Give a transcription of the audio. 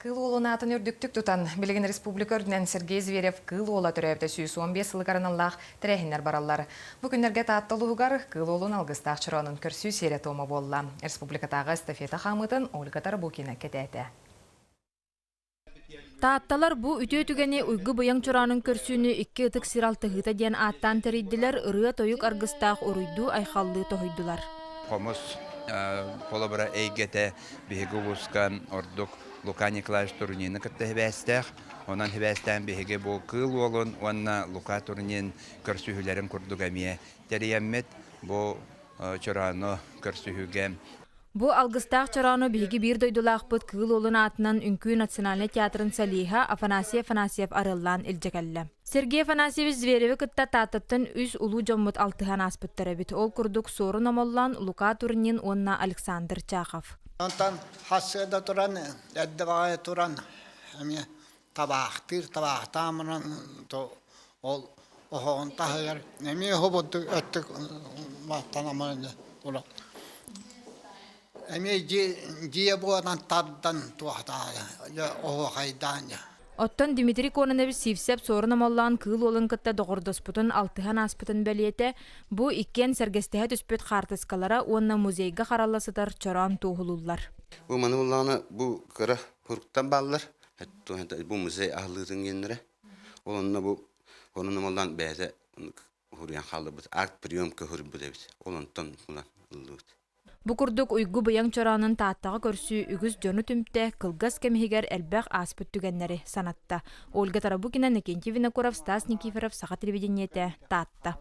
Кыл олунатын үрдүктүк тутан Билген Республика өрдүнен Сергей Зверев кыл ола төрөбүтө сүйүс 15 сылыгарыналлах тирехинер бараллар. Бу күннерге тааттылуугар кыл олун алгыстаах чыроонун көрсүү сере тома болла. Республикатагы эстафета хамытын Ольга Тарабукина кетети. Таатталар бу үтө-түгени уйгу быяң чораанын көрсүүнү 2 ытык сиралтыгыта диэн аттан териддилер ырыа тоюк аргыстаах оруйду айхаллыы тохойдулар. Комус полобра эйгете биһиги ускан ордук Лука Николаевич Турнины кытта хибәстәх. Онан хибәстән биһиги бу кыл олун, онна Лука Турнин көрсүһүләрен курдугамия. Терьяммет бу чораны көрсүһүгә. Бу алгыстаах чорааны биһиги бир дойдулаахпыт кыл олун атынан Үңкүү национальный театрын салиха Афанасьев арыллаан илжекелле. Сергей Афанасьевич Звереве кытта тааттыттан үс улуу жоммут алтыхан аспыттары бит. Ол курдук сору намоллан Лука Турнин, онна Александр Чахов. Онтан хассыда туран, эддебагай туран, табахтамынан ол охон тахыгар, хоботту өттүк мақтанаман туран. Жие буадан таддан туахтая, охо хайдан. Оттон Дмитрий Кононович сивсеп сору намоллан кыл олын кытта доғордоспутун алтыхан аспытын бәлиете, бу иккен сәргестеге түспөт хартыскалара онна музейга харалласыдар чоран туғылулар. Бу мануулланы бу кыра хуруктан баллар. Бу музей ахлыытын геннере. Олонна бу намоллан бәзе хуруян халлыбыт, арт приемка хурбу дебит. Олонтон булан ыллыбыт. Бу курдук уйгу быяң чораанын тааттага көрсүү үгүс жөну түмте кылгас кемихигер элбэх аспыт түгеннери санатта. Ольга Тарабукина, Никентьевина Куров, Стас Никифоров, Саха телевидениете, Таатта.